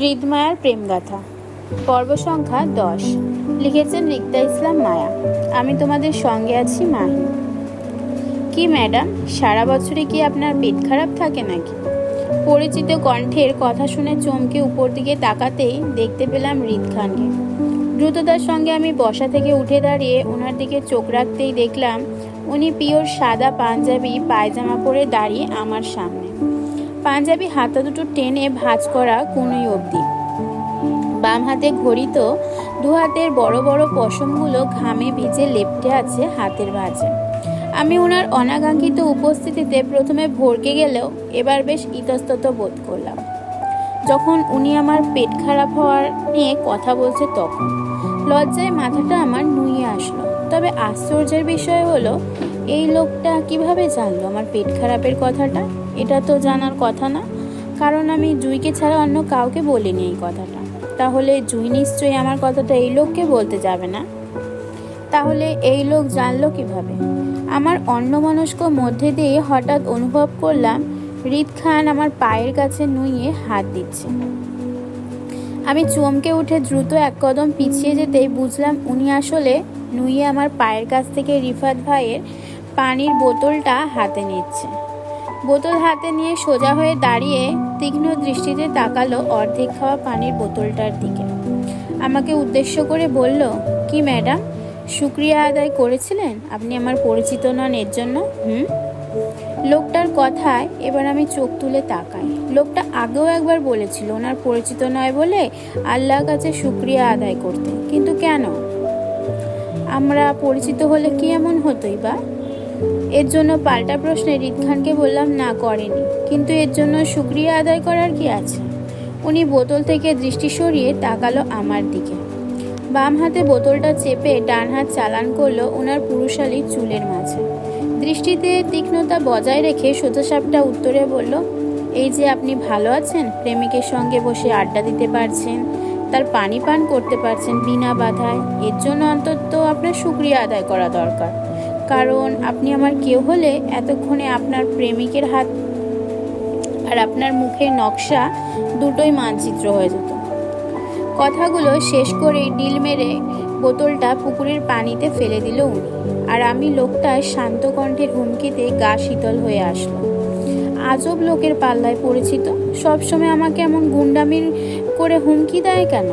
হৃদমায়ার প্রেমগাথা পর্ব সংখ্যা 10 লিখেছেন রিক্তা ইসলাম মায়া। আমি তোমাদের সঙ্গে আছি মাহি। কি ম্যাডাম, সারা বছরে কি আপনার পেট খারাপ থাকে নাকি? পরিচিত কণ্ঠের কথা শুনে চমকে উপর দিকে তাকাতেই দেখতে পেলাম হৃদ খানকে। দ্রুততার সঙ্গে আমি বসা থেকে উঠে দাঁড়িয়ে ওনার দিকে চোখ রাখতেই দেখলাম উনি পিওর সাদা পাঞ্জাবি পায়জামা পরে দাঁড়িয়ে আমার সামনে। পাঞ্জাবি হাতা দুটো টেনে ভাঁজ করা কোনোই অবধি, বাম হাতে ঘড়ি, তো দু হাতের বড় বড় পশমগুলো ঘামে ভিজে লেপ্টে আছে হাতের ভাঁজে। আমি ওনার অনাকাঙ্ক্ষিত উপস্থিতিতে প্রথমে ভড়কে গেলেও এবার বেশ ইতস্তত বোধ করলাম। যখন উনি আমার পেট খারাপ হওয়ার নিয়ে কথা বলছে তখন লজ্জায় মাথাটা আমার নুয়ে আসলো। তবে আশ্চর্যের বিষয় হলো, এই লোকটা কিভাবে জানলো আমার পেট খারাপের কথাটা? এটা তো জানার কথা না, কারণ আমি জুইকে ছাড়া অন্য কাউকে বলিনি এই কথাটা। তাহলে জুই নিশ্চয়ই আমার কথাটা এই লোককে বলতে যাবে না। তাহলে এই লোক জানলো কিভাবে? আমার অন্যমনস্ক মধ্যে দিয়ে হঠাৎ অনুভব করলাম হৃদ খান আমার পায়ের কাছে নুয়ে হাত দিচ্ছে। আমি চমকে উঠে দ্রুত এক কদম পিছিয়ে যেতেই বুঝলাম উনি আসলে নুয়ে আমার পায়ের কাছ থেকে রিফাত ভাইয়ের পানির বোতলটা হাতে নিচ্ছে। বোতল হাতে নিয়ে সোজা হয়ে দাঁড়িয়ে তীক্ষ্ণ দৃষ্টিতে তাকালো অর্ধেক খাওয়া পানির বোতলটার দিকে। আমাকে উদ্দেশ্য করে বলল, কি ম্যাডাম, শুকরিয়া আদায় করেছিলেন আপনি আমার পরিচিত নন এর জন্য? লোকটার কথায় এবার আমি চোখ তুলে তাকাই। লোকটা আগেও একবার বলেছিল ওনার পরিচিত নয় বলে আল্লাহর কাছে শুকরিয়া আদায় করতে, কিন্তু কেন? আমরা পরিচিত হলে কি এমন হতোই বা? এর জন্য পাল্টা প্রশ্নে হৃদ খানকে বললাম, না করেনি, কিন্তু এর জন্য শুকরিয়া আদায় করার কি আছে? উনি বোতল থেকে দৃষ্টি সরিয়ে তাকালো আমার দিকে। বাম হাতে বোতলটা চেপে ডান হাত চালান করলো ওনার পুরুষালী চুলের মাঝে। দৃষ্টিতে তীক্ষ্ণতা বজায় রেখে সোজাসাপটা উত্তরে বলল, এই যে আপনি ভালো আছেন, প্রেমিকের সঙ্গে বসে আড্ডা দিতে পারছেন, তার পানি পান করতে পারছেন বিনা বাধায়, এর জন্য অন্তত আপনার শুকরিয়া আদায় করা দরকার। কারণ আপনি আমার কেউ হলে এতক্ষণে আপনার প্রেমিকের হাত আর আপনার মুখের নকশা দুটোই মানচিত্র হয়ে যেত। কথাগুলো শেষ করেই ডিল মেরে বোতলটা পুকুরের পানিতে ফেলে দিল উনি। আর আমি লোকটার শান্ত কণ্ঠের হুমকিতে গা শীতল হয়ে আসলো। আজব লোকের পাল্লায় পরিচিত, সবসময় আমাকে এমন গুন্ডামির করে হুমকি দেয় কেন?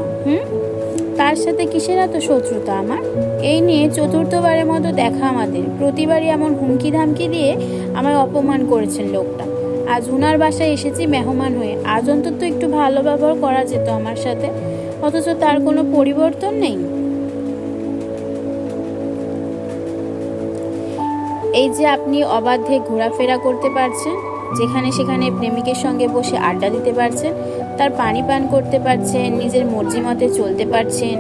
তার সাথে কিসের এত শত্রুতা আমার? এই নিয়ে চতুর্থবারের মতো দেখা আমাদের। প্রতিবারই এমন হুমকি ধামকি দিয়ে আমায় অপমান করেছেন লোকটা। আজ উনার বাসায় এসেছি মেহমান হয়ে, আজ অন্তত একটু ভালো ব্যবহার করা যেত আমার সাথে, অথচ তার কোনো পরিবর্তন নেই। এই যে আপনি অবাধে ঘোরাফেরা করতে পারছেন, যেখানে সেখানে প্রেমিকের সঙ্গে বসে আড্ডা দিতে পারছেন, তার পানি পান করতে পারছেন, নিজের মর্জি মতে চলতে পারছেন,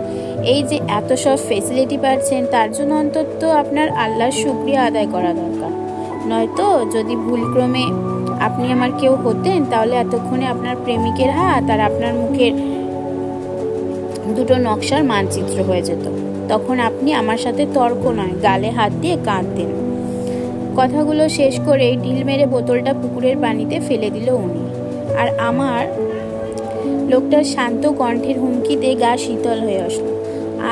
এই যে এত সব ফেসিলিটি পাচ্ছেন, তার জন্য অন্তত আপনার আল্লাহর শুকরিয়া আদায় করা দরকার। নয়তো যদি ভুলক্রমে আপনি আমার কেউ হতেন, তাহলে এতক্ষণে আপনার প্রেমিকের হাত আর আপনার মুখের দুটো নকশার মানচিত্র হয়ে যেত। তখন আপনি আমার সাথে তর্ক নয়, গালে হাত দিয়ে কাঁদতেন। কথাগুলো শেষ করে ঢিল মেরে বোতলটা পুকুরের পানিতে ফেলে দিল উনি। আর আমার লোকটার শান্ত কণ্ঠের হুমকিতে গা শীতল হয়ে আসলো।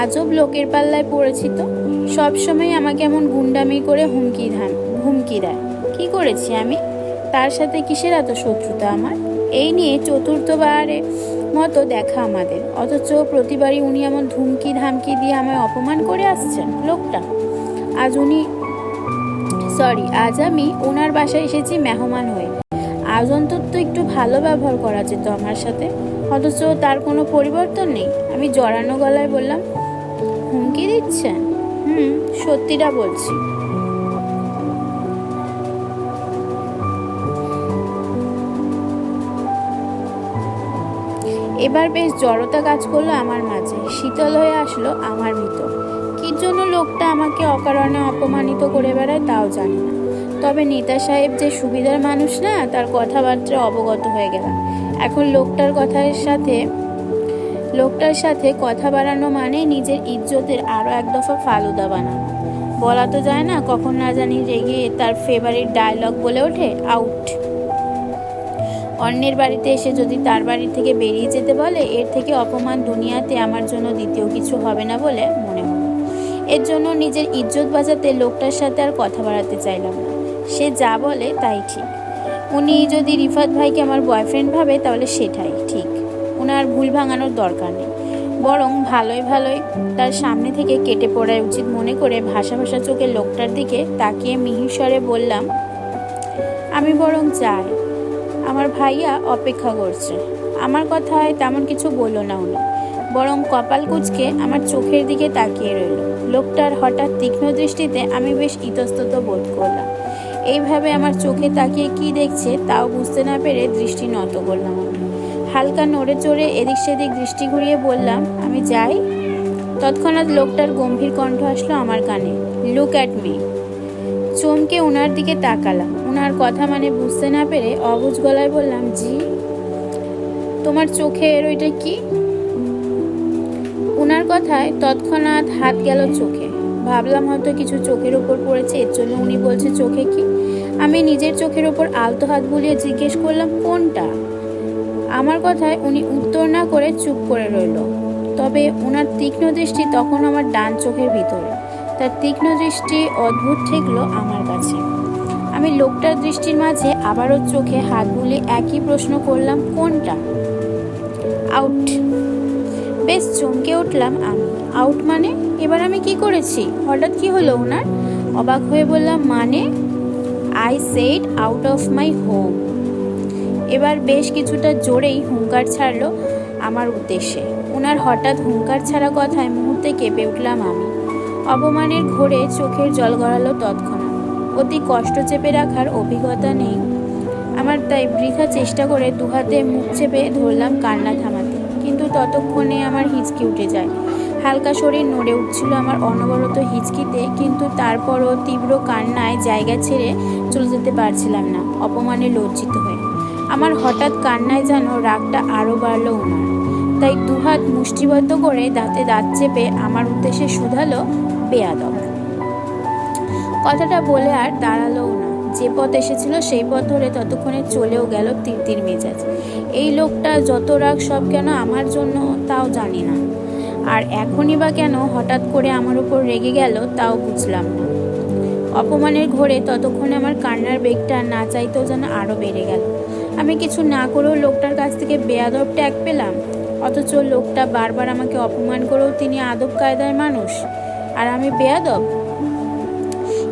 আজব লোকের পাল্লায় পড়েছি তো, সবসময় আমাকে এমন গুন্ডামি করে হুমকি দেয়। কি করেছি আমি? তার সাথে কিসের এত শত্রুতা আমার? এই নিয়ে চতুর্থবারের মতো দেখা আমাদের, অথচ প্রতিবারই উনি এমন ধুমকি ধামকি দিয়ে আমায় অপমান করে আসছেন লোকটা। আজ আমি ওনার বাসায় এসেছি মেহমান হয়ে, আজ অন্তত একটু ভালো ব্যবহার করা যেত আমার সাথে, অথচ তার কোনো পরিবর্তন নেই। আমি জড়ানো গলায় বললাম, হুমকি দিচ্ছেন? সত্যিটা বলছি। এবার বেশ জড়তা কাজ করলো আমার মাঝে, শীতল হয়ে আসলো আমার ভিতর। কি জন্য লোকটা আমাকে অকারণে অপমানিত করে বেড়ায় তাও জানি না, তবে নেতা সাহেব যে সুবিধার মানুষ না, তার কথাবার্তা অবগত হয়ে গেলাম। এখন লোকটার সাথে কথা বাড়ানো মানে নিজের ইজ্জতের আরো এক দফা ফালুদা বানানো। বলা তো যায় না, কখন না জানি রেগে তার ফেভারিট ডায়লগ বলে ওঠে, আউট। অন্যের বাড়িতে এসে যদি তার বাড়ি থেকে বেরিয়ে যেতে বলে, এর থেকে অপমান দুনিয়াতে আমার জন্য দ্বিতীয় কিছু হবে না বলে মনে হলো। এর জন্য নিজের ইজ্জত বাঁচাতে লোকটার সাথে আর কথা বাড়াতে চাইলাম না। সে যা বলে তাই ঠিক। উনি যদি রিফাত ভাইকে আমার বয়ফ্রেন্ড ভাবে তাহলে সেটাই ঠিক, ওনার ভুল ভাঙানোর দরকার নেই। বরং ভালোই ভালোই তার সামনে থেকে কেটে পড়াই উচিত মনে করে ভাষা ভাষা চোখে লোকটার দিকে তাকিয়ে মিহির স্বরে বললাম, আমি বরং যাই, আমার ভাইয়া অপেক্ষা করছে। আমার কথায় তেমন কিছু বলল না উনি, বরং কপাল কুঁচকে আমার চোখের দিকে তাকিয়ে রইল। লোকটার হঠাৎ তীক্ষ্ণ দৃষ্টিতে আমি বেশ ইতস্তত বোধ করলাম। এইভাবে আমার চোখে তাকিয়ে কি দেখছে তাও বুঝতে না পেরে দৃষ্টি নত করলাম। আমি হালকা নড়ে চড়ে এদিক সেদিক দৃষ্টি ঘুরিয়ে বললাম, আমি যাই। তৎক্ষণাৎ লোকটার গম্ভীর কণ্ঠ আসলো আমার কানে, লুক অ্যাট মি। চমকে ওনার দিকে তাকালাম। ওনার কথা মানে বুঝতে না পেরে অবুঝ গলায় বললাম, জি। তোমার চোখের ওইটা কি? ওনার কথায় তৎক্ষণাৎ হাত গেল চোখে। ভাবলাম হয়তো কিছু চোখের উপর পড়েছে, এর জন্য উনি বলছে চোখে কি। আমি নিজের চোখের উপর আলতো হাত বুলিয়ে জিজ্ঞেস করলাম, কোনটা? আমার কথায় উনি উত্তর না করে চুপ করে রইল। তবে ওনার তীক্ষ্ণ দৃষ্টি তখন আমার ডান চোখের ভিতরে। তার তীক্ষ্ণ দৃষ্টি অদ্ভুত ঠেকলো আমার কাছে। আমি লোকটার দৃষ্টির মাঝে আবারও চোখে হাত বুলিয়ে একই প্রশ্ন করলাম, কোনটা? আউট। বেশ চমকে উঠলাম আমি। আউট মানে? এবার আমি কি করেছি? হঠাৎ কি হলো ওনার? অবাক হয়ে বললাম, মানে? I said out of my home. এবার বেশ কিছুটা জোরেই হুঙ্কার ছাড়লো আমার উদ্দেশ্যে। ওনার হঠাৎ হুঙ্কার ছাড়া কথায় মুহূর্তে কেঁপে উঠলাম আমি। অপমানের ঘোরে চোখের জল গড়ালো তৎক্ষণাৎ। অতি কষ্ট চেপে রাখার অভিজ্ঞতা নেই আমার, তাই বৃথা চেষ্টা করে দুহাতে মুখ চেপে ধরলাম কান্না থামাতে। কিন্তু ততক্ষণে আমার হিচকি উঠে যায়। হালকা শরীর নড়ে উঠছিল আমার অনবরত হিচকিতে, কিন্তু তারপরও তীব্র কান্নায় জায়গা ছেড়ে চলে যেতে পারছিলাম না, অপমানে লজ্জিত হয়ে। আমার হঠাৎ কান্নায় যেন রাগটা আরও বাড়লো ওনার। তাই দুহাত মুষ্টিবদ্ধ করে দাঁতে দাঁত চেপে আমার উদ্দেশ্যে শুধালো, বেয়াদব। কথাটা বলে আর দাঁড়ালোও না। যে পথ এসেছিল সেই পথ ধরে ততক্ষণে চলেও গেল তিরতির মেজাজ। এই লোকটা যত রাগ সব কেন আমার জন্য তাও জানি না। আর এখনই বা কেন হঠাৎ করে আমার উপর রেগে গেল তাও বুঝলাম না। অপমানের ঘোরে ততক্ষণে আমার কান্নার বেগটা না চাইতেও যেন আরও বেড়ে গেল। আমি কিছু না করেও লোকটার কাছ থেকে বেয়াদব ট্যাগ পেলাম, অথচ লোকটা বারবার আমাকে অপমান করেও তিনি আদব কায়দার মানুষ, আর আমি বেয়াদব।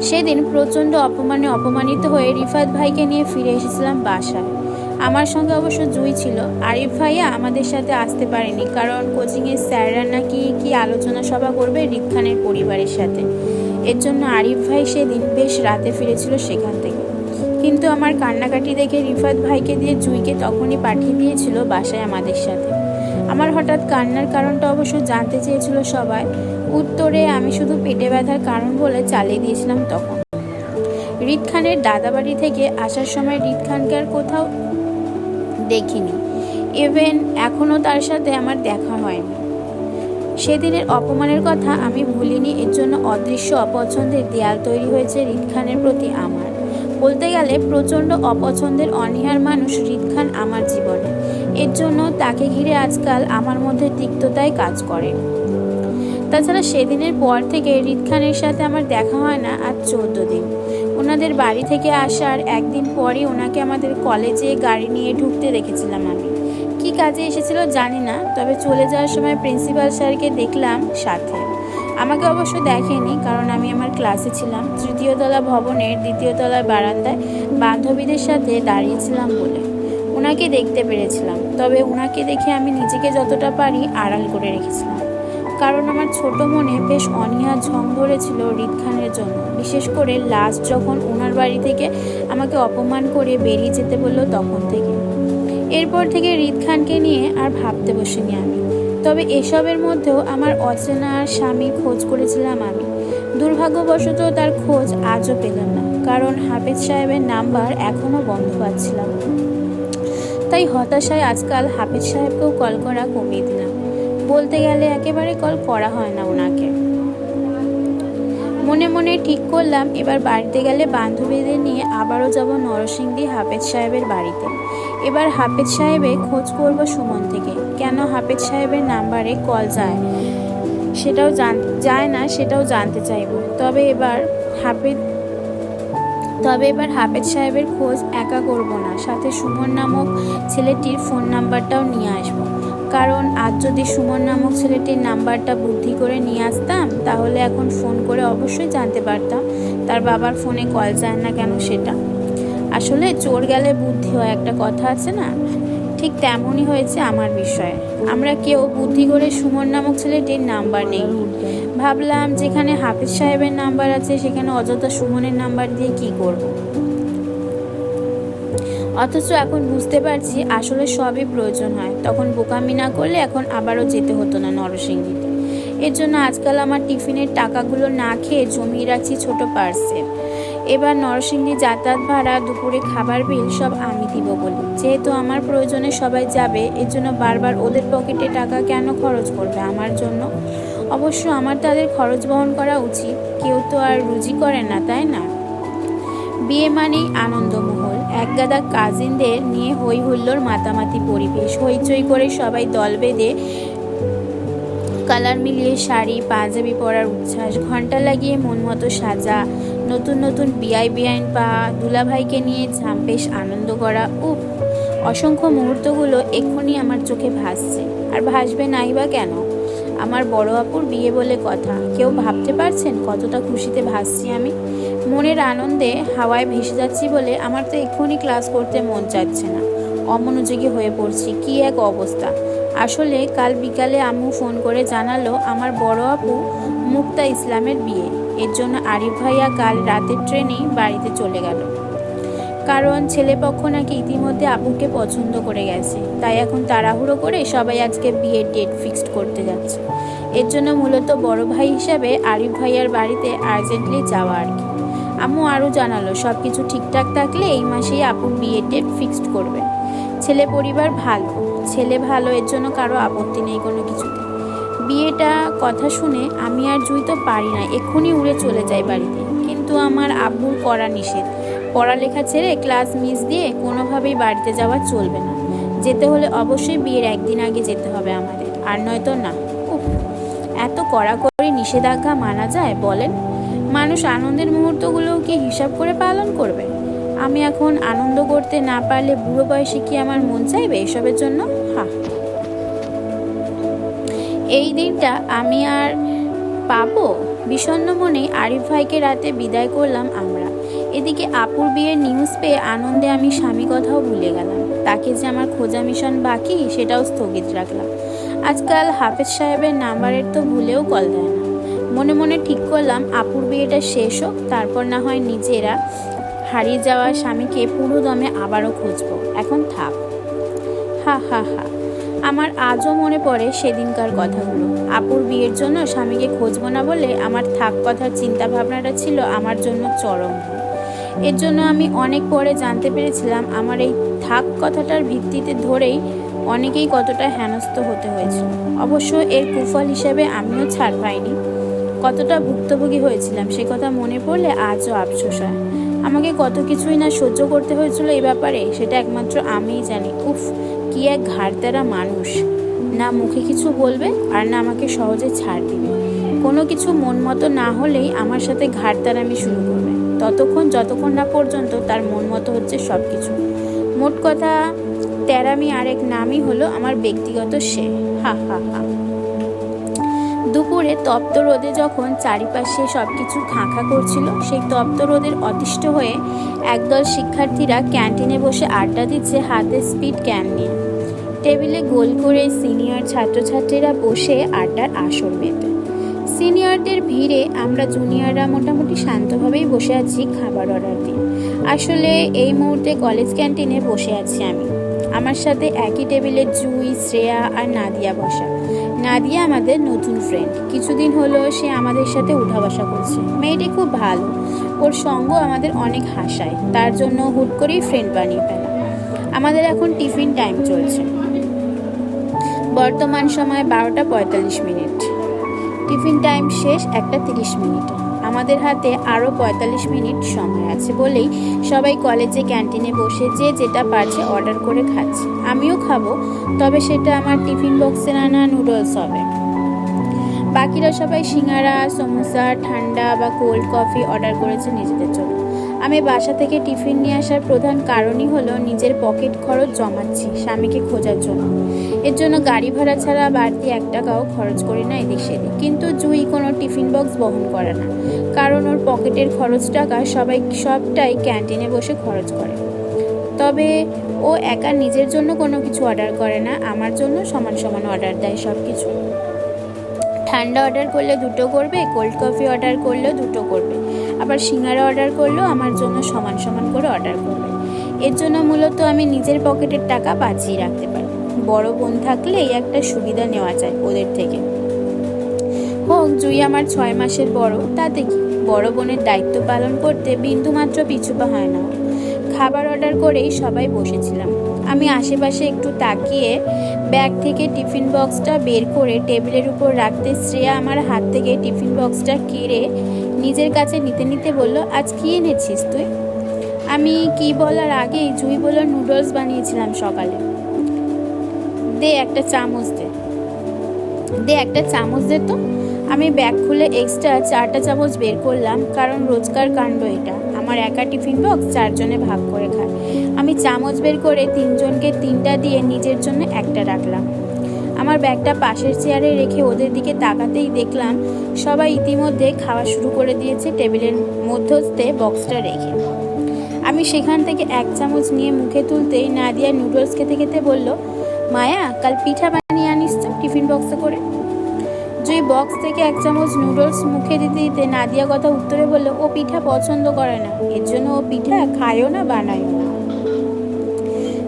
সেদিন প্রচণ্ড অপমানে অপমানিত হয়ে রিফাত ভাইকে নিয়ে ফিরে এসেছিলাম বাসায়। আমার সঙ্গে অবশ্য জুই ছিল। আরিফ ভাইয়া আমাদের সাথে আসতে পারেনি, কারণ কোচিংয়ের স্যাররা নাকি কি আলোচনা সভা করবে রিদ খানের পরিবারের সাথে। এর জন্য আরিফ ভাই সেদিন বেশ রাতে ফিরেছিল সেখান থেকে। কিন্তু আমার কান্নাকাটি দেখে রিফাত ভাইকে দিয়ে জুইকে তখনই পাঠিয়ে দিয়েছিল বাসায় আমাদের সাথে। আমার হঠাৎ কান্নার কারণটা অবশ্য জানতে চেয়েছিল সবাই। উত্তরে আমি শুধু পেটে ব্যথার কারণ বলে চালিয়ে দিয়েছিলাম। তখন রিদ খানের দাদাবাড়ি থেকে আসার সময় রিদ খানকে আর কোথাও দেখিনি, ইভেন এখনও তার সাথে আমার দেখা হয়নি। সেদিনের অপমানের কথা আমি ভুলিনি, এর জন্য অদৃশ্য অপছন্দের দেয়াল তৈরি হয়েছে রিদ খানের প্রতি আমার। বলতে গেলে প্রচণ্ড অপছন্দের অনীহার মানুষ রিদ খান আমার জীবনে। এর জন্য তাকে ঘিরে আজকাল আমার মধ্যে তিক্ততায় কাজ করে। তাছাড়া সেদিনের পর থেকে রিদ খানের সাথে আমার দেখা হয় না আজ 14 দিন। ওনাদের বাড়ি থেকে আসার একদিন পরই ওনাকে আমাদের কলেজে গাড়ি নিয়ে ঢুকতে দেখেছিলাম আমি। কি কাজে এসেছিল জানি না, তবে চলে যাওয়ার সময় প্রিন্সিপাল স্যারকে দেখলাম সাথে। আমাকে অবশ্য দেখেনি, কারণ আমি আমার ক্লাসে ছিলাম, 3য় তলা ভবনের 2য় তলার বারান্দায় বান্ধবীদের সাথে দাঁড়িয়েছিলাম বলে ওনাকে দেখতে পেরেছিলাম। তবে ওনাকে দেখে আমি নিজেকে যতটা পারি আড়াল করে রেখেছিলাম, কারণ আমার ছোট মনে বেশ অনীহা ঝং ধরেছিল রিদ খানের জন্য, বিশেষ করে লাস্ট যখন ওনার বাড়ি থেকে আমাকে অপমান করে বেরিয়ে যেতে বললো তখন থেকে। এরপর থেকে রিদ খানকে নিয়ে আর ভাবতে বসিনি আমি। তবে এসবের মধ্যেও আমার অচেনা স্বামীর খোঁজ করেছিলাম আমি। দুর্ভাগ্যবশত তার খোঁজ আজও পেলাম না, কারণ হাফেজ সাহেবের নাম্বার এখনও বন্ধ পাচ্ছিলাম। তাই হতাশায় আজকাল হাফেজ সাহেবকেও কল করা কমিয়ে দিলাম। বলতে গেলে একেবারে কল করা হয় না ওনাকে। মনে মনে ঠিক করলাম এবার বাড়িতে গেলে বান্ধবীদের নিয়ে আবারও যাব নরসিংদী হাফেজ সাহেবের বাড়িতে। এবার হাফেজ সাহেবের খোঁজ করব সুমন থেকে। কেন হাফেজ সাহেবের নাম্বারে কল যায় সেটাও জানতে চাইব। তবে এবার হাফেজ সাহেবের খোঁজ একা করব না, সাথে সুমন নামক ছেলেটির ফোন নাম্বারটাও নিয়ে আসব। কারণ আজ যদি সুমন নামক ছেলেটির নাম্বারটা বুদ্ধি করে নিয়ে আসতাম, তাহলে এখন ফোন করে অবশ্যই জানতে পারতাম তার বাবার ফোনে কল যায় না কেন সেটা। আসলে চোর গেলে বুদ্ধি হয় একটা কথা আছে না, ঠিক তেমনই হয়েছে আমার বিষয়ে। আমরা কেউ বুদ্ধি করে সুমন নামক ছেলেটির নাম্বার নেই। ভাবলাম যেখানে হাফিজ সাহেবের নাম্বার আছে সেখানে অযথা সুমনের নাম্বার দিয়ে কি করব। অথচ এখন বুঝতে পারছি আসলে সবই প্রয়োজন হয়। তখন বোকামি না করলে এখন আবারও যেতে হতো না নরসিংদীতে। এর জন্য আজকাল আমার টিফিনের টাকাগুলো না খেয়ে জমিয়ে রাখছি ছোট পার্সে। এবার নরসিংদী যাতায়াত ভাড়া, দুপুরে খাবার বিল সব আমি দিব বলি। যেহেতু আমার প্রয়োজনে সবাই যাবে, এর জন্য বারবার ওদের পকেটে টাকা কেন খরচ করবে আমার জন্য? অবশ্য আমার তাদের খরচ বহন করা উচিত। কেউ তো আর রুজি করে না, তাই না? বিয়ে মানেই আনন্দমহল। একগাদা কাজিনদের নিয়ে হই হুল্লোড় মাতামাতি পরিবেশ। হইচই করে সবাই দল বেঁধে কালার মিলিয়ে শাড়ি পাঞ্জাবি পরার উচ্ছ্বাস, ঘন্টা লাগিয়ে মন মতো সাজা, নতুন নতুন বিআইন পা, দুলাভাইকে নিয়ে ঝাম্পেশ আনন্দ করা। অসংখ্য মুহূর্তগুলো এক্ষুনি আমার চোখে ভাসছে। আর ভাসবে নাই বা কেন? আমার বড় আপুর বিয়ে বলে কথা। কেউ ভাবতে পারছেন কতটা খুশিতে ভাসছি আমি? মনের আনন্দে হাওয়ায় ভেসে যাচ্ছি বলে আমার তো এক্ষুনি ক্লাস করতে মন চাচ্ছে না। অমনোযোগী হয়ে পড়ছি। কি এক অবস্থা! আসলে কাল বিকালে আম্মু ফোন করে জানালো আমার বড় আপু মুক্তা ইসলামের বিয়ে। এর জন্য আরিফ ভাইয়া কাল রাতের ট্রেনেই বাড়িতে চলে গেল। কারণ ছেলেপক্ষ নাকি ইতিমধ্যে আপুকে পছন্দ করে গেছে। তাই এখন তাড়াহুড়ো করে সবাই আজকে বিয়ের ডেট ফিক্সড করতে যাচ্ছে। এর জন্য মূলত বড় ভাই হিসাবে আরিফ ভাইয়ার বাড়িতে আর্জেন্টলি যাওয়া আর কি। আম্মু আরও জানালো সব কিছু ঠিকঠাক থাকলে এই মাসেই আপুর বিয়ের ডেট ফিক্সড করবে। ছেলে পরিবার ভালো, ছেলে ভালো, এর জন্য কারো আপত্তি নেই কোনো কিছুতে। বিয়েটা কথা শুনে আমি আর জুই তো পারি না, এক্ষুনি উড়ে চলে যাই বাড়িতে। কিন্তু আমার আব্বুর করা নিষেধ। পড়ালেখা ছেড়ে ক্লাস মিস দিয়ে কোনোভাবেই বাড়িতে যাওয়া চলবে না। যেতে হলে অবশ্যই বিয়ের একদিন আগে যেতে হবে আমাদের, আর নয়তো না। এত কড়াকড়ি নিষেধাজ্ঞা মানা যায় বলেন? মানুষ আনন্দের মুহূর্তগুলোও কি হিসাব করে পালন করবে? আমি এখন আনন্দ করতে না পারলে বুড়ো বয়সে কি আমার মন চাইবে এসবের জন্য? এই দিনটা আমি আর পাবো? বিষণ্ণ মনে আরিফ ভাইকে রাতে বিদায় করলাম আমরা। এদিকে আপুর বিয়ের নিউজ পেয়ে আনন্দে আমি স্বামী কথাও ভুলে গেলাম। তাকে যে আমার খোঁজা মিশন বাকি সেটাও স্থগিত রাখলাম। আজকাল হাফেজ সাহেবের নাম্বারের তো ভুলেও কল দেয় না। মনে মনে ঠিক করলাম আপুর বিয়েটা শেষ হোক, তারপর না হয় নিজেরা হারিয়ে যাওয়া স্বামীকে পুরো দমে আবারও খুঁজবো। এখন থাক। হা। আমার আজও মনে পড়ে সেদিনকার কথাগুলো। আপুর বিয়ের জন্য স্বামীকে খুঁজবো না বলে আমার থাক কথার চিন্তা ভাবনাটা ছিল আমার জন্য চরম ভুল। এর জন্য আমি অনেক পরে জানতে পেরেছিলাম আমার এই থাক কথাটার ভিত্তিতে ধরেই অনেকেই কতটা হেনস্থ হতে হয়েছিল। অবশ্য এর কুফল হিসেবে আমিও ছাড় পাইনি। কতটা ভুক্তভোগী হয়েছিলাম সে কথা মনে পড়লে আজও আফসোস হয়। আমাকে কত কিছুই না সহ্য করতে হয়েছিল এই ব্যাপারে, সেটা একমাত্র আমিই জানি। কি এক ঘাড়তেরা মানুষ! না মুখে কিছু বলবে আর না আমাকে সহজে ছাড় দিবে। কোনো কিছু মন মতো না হলেই আমার সাথে ঘাড়তেরামি শুরু করবে, যতক্ষণ না পর্যন্ত তার মন মতো হচ্ছে সব কিছু। মোট কথা, তেরামি আরেক নামই হলো আমার ব্যক্তিগত সে। হা। দুপুরে তপ্ত রোদে যখন চারিপাশে সবকিছু খাঁখা করছিল, সেই তপ্ত রোদের অতিষ্ঠ হয়ে একদল শিক্ষার্থীরা ক্যান্টিনে বসে আড্ডা দিচ্ছে হাতে স্পিড ক্যান নিয়ে। টেবিলে গোল করে সিনিয়র ছাত্রছাত্রীরা বসে আড্ডার আসর মেতে। সিনিয়রদের ভিড়ে আমরা জুনিয়ররা মোটামুটি শান্তভাবেই বসে আছি খাবার অর্ডার দিয়ে। আসলে এই মুহূর্তে কলেজ ক্যান্টিনে বসে আছি আমি। আমার সাথে একই টেবিলে জুই, শ্রেয়া আর নাদিয়া বসা। নাদিয়া আমাদের নতুন ফ্রেন্ড। কিছুদিন হলো সে আমাদের সাথে উঠা বসা করছে। মেয়েটি খুব ভালো, ওর সঙ্গ আমাদের অনেক হাসায়। তার জন্য হুট করেই ফ্রেন্ড বানিয়ে ফেলা। আমাদের এখন টিফিন টাইম চলছে। বর্তমান সময় 12টা 45 মিনিট। টিফিন টাইম শেষ 1টা 30 মিনিটে। আমাদের হাতে আরও 45 মিনিট সময় আছে বলেই সবাই কলেজে ক্যান্টিনে বসে যে যেটা পারছে অর্ডার করে খাচ্ছে। আমিও খাবো, তবে সেটা আমার টিফিন বক্সে আনা নুডলস হবে। বাকিরা সবাই সিঙ্গারা, সমোসা, ঠান্ডা বা কোল্ড কফি অর্ডার করেছে নিজেদের জন্য। আমি বাসা থেকে টিফিন নিয়ে আসার প্রধান কারণই হলো নিজের পকেট খরচ জমাচ্ছি স্বামীকে খোঁজার জন্য। এর জন্য গাড়ি ভাড়া ছাড়া বাড়তি 1 টাকাও খরচ করি না এদিক সেদিক। কিন্তু জুই কোনো টিফিন বক্স বহন করে না, কারণ ওর পকেটের খরচ টাকা সবটাই ক্যান্টিনে বসে খরচ করে। তবে ও একা নিজের জন্য কোনো কিছু অর্ডার করে না, আমার জন্য সমান সমান অর্ডার দেয় সব কিছু। ঠান্ডা অর্ডার করলে 2টো করবে, কোল্ড কফি অর্ডার করলেও 2টো করবে, আবার সিঙ্গারা অর্ডার করলেও আমার জন্য সমান সমান করে অর্ডার করবে। এর জন্য মূলত আমি নিজের পকেটের টাকা বাঁচিয়ে রাখতে পারি। বড় বোন থাকলে এই একটা সুবিধা নেওয়া যায় ওদের থেকে। হোক জুই আমার 6 মাসের বড়, তাতে কি, বড় বোনের দায়িত্ব পালন করতে বিন্দুমাত্র পিছুপা হয় না। খাবার অর্ডার করেই সবাই বসেছিলাম। আমি আশেপাশে একটু তাকিয়ে ব্যাগ থেকে টিফিন বক্সটা বের করে টেবিলের উপর রাখতে শ্রেয়া আমার হাত থেকে টিফিন বক্সটা কেড়ে নিজের কাছে নিতে নিতে বলল, আজ কি এনেছিস তুই? আমি কি বলার আগেই জুই বলল, নুডলস বানিয়েছিলাম সকালে। দে একটা চামচ দে তো। আমি ব্যাগ খুলে এক্সট্রা 4টা চামচ বের করলাম, কারণ রোজকার কাণ্ড এটা। আমার একা টিফিন বক্স 4 জনে ভাগ করে খায়। আমি চামচ বের করে 3 জনকে 3টা দিয়ে নিজের জন্য 1টা রাখলাম। আমার ব্যাগটা পাশের চেয়ারে রেখে ওদের দিকে তাকাতেই দেখলাম সবাই ইতিমধ্যে খাওয়া শুরু করে দিয়েছে টেবিলের মধ্যস্থে বক্সটা রেখে। আমি সেখান থেকে 1 চামচ নিয়ে মুখে তুলতেই নাদিয়া নুডলস খেতে খেতে বলল, মায়া, কাল পিঠা বানিয়ে আনিস তো টিফিন বক্সে করে। জুই বক্স থেকে 1 চামচ নুডলস মুখে দিতে দিতে নাদিয়া কথা উত্তরে বলল, ও পিঠা পছন্দ করে না, এর জন্য ও পিঠা খায়ও না, বানায়ও না।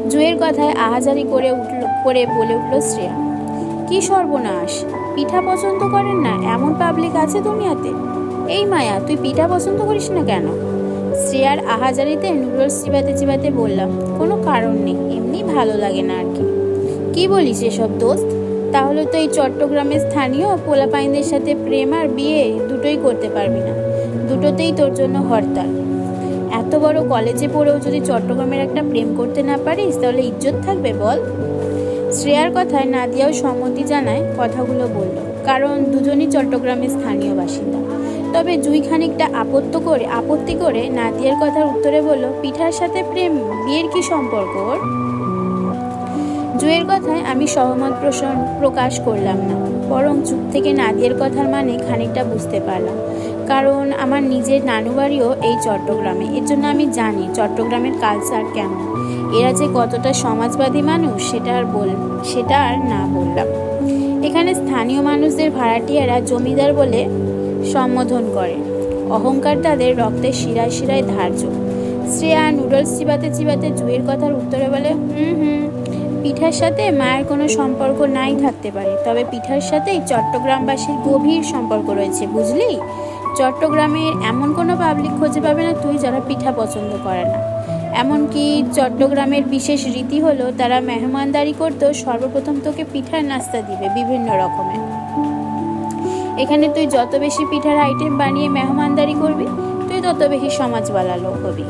জুইয়ের কথায় আহাজারি করে বলে উঠল শ্রেয়া, কি সর্বনাশ, পিঠা পছন্দ করেন না এমন পাবলিক আছে দুনিয়াতে? এই মায়া, তুই পিঠা পছন্দ করিস না কেন? শ্রেয়ার আহাজারিতে নুডলস চিবাতে চিবাতে বললাম, কোনো কারণ নেই, এমনি ভালো লাগে না আর কি। কি বলিস এসব দোস্ত? তাহলে তো এই চট্টগ্রামের স্থানীয় পোলাপাইনদের সাথে প্রেম আর বিয়ে দুটোই করতে পারবি না, দুটোতেই তোর জন্য হরতাল। এত বড় কলেজে পড়েও যদি চট্টগ্রামের একটা প্রেম করতে না পারিস তাহলে ইজ্জত থাকবে বল? শ্রেয়ার কথায় নাদিয়াও সম্মতি জানায় কথাগুলো বলল, কারণ দুজনই চট্টগ্রামের স্থানীয় বাসিন্দা। তবে জুই খানিকটা আপত্তি করে নাদিয়ার কথার উত্তরে বলল, পিঠার সাথে প্রেম বিয়ের কি সম্পর্ক ওর? জুয়ের কথায় আমি সহমত প্রকাশ করলাম না, বরং চুপ থেকে নাদিয়ার কথার মানে খানিকটা বুঝতে পারলাম। কারণ আমার নিজের নানু বাড়িও এই চট্টগ্রামে, এর জন্য আমি জানি চট্টগ্রামের কালচার কেমন। এরা যে কতটা সমাজবাদী মানুষ সেটা আর না বললাম। এখানে স্থানীয় মানুষদের ভাড়াটিয়ারা জমিদার বলে সম্বোধন করে, অহংকার তাদের রক্তের শিরায় শিরায় ধার্য। শ্রেয়া নুডলস চিবাতে চিবাতে জুয়ের কথার উত্তরে বলে, পিঠার সাথে মায়ের কোনো সম্পর্ক নাই থাকতে পারে, তবে পিঠার সাথেই চট্টগ্রামবাসীর গভীর সম্পর্ক রয়েছে, বুঝলি? চট্টগ্রামের এমন কোনো পাবলিক খুঁজে পাবে না তুই যারা পিঠা পছন্দ করে না। এমনকি চট্টগ্রামের বিশেষ রীতি হলো, তারা মেহমানদারি করতেও সর্বপ্রথম তোকে পিঠার নাস্তা দিবে বিভিন্ন রকমের। এখানে তুই যত বেশি পিঠার আইটেম বানিয়ে মেহমানদারি করবি, তুই তত বেশি সমাজওয়ালা লোক হবি।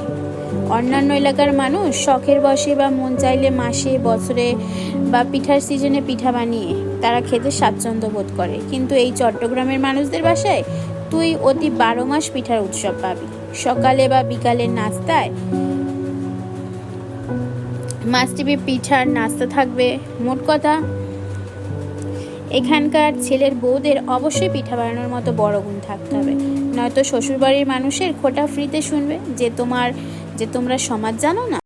অন্যান্য এলাকার মানুষ শখের বসে বা মন চাইলে মাসে, বছরে বা পিঠার সিজনে পিঠা বানিয়ে তারা খেতে স্বাচ্ছন্দ্য বোধ করে, কিন্তু এই চট্টগ্রামের মানুষদের বাসায় তুই অতি 12 মাস পিঠার উৎসব পাবি। সকালে বা বিকালের নাস্তায় মাছ টিপে পিঠার নাস্তা থাকবে। মোট কথা, এখানকার ছেলের বউদের অবশ্যই পিঠা বানানোর মতো বড় গুণ থাকতে হবে, নয়তো শ্বশুরবাড়ির মানুষের খোটা ফ্রিতে শুনবে যে তোমরা সমাজ জানো না।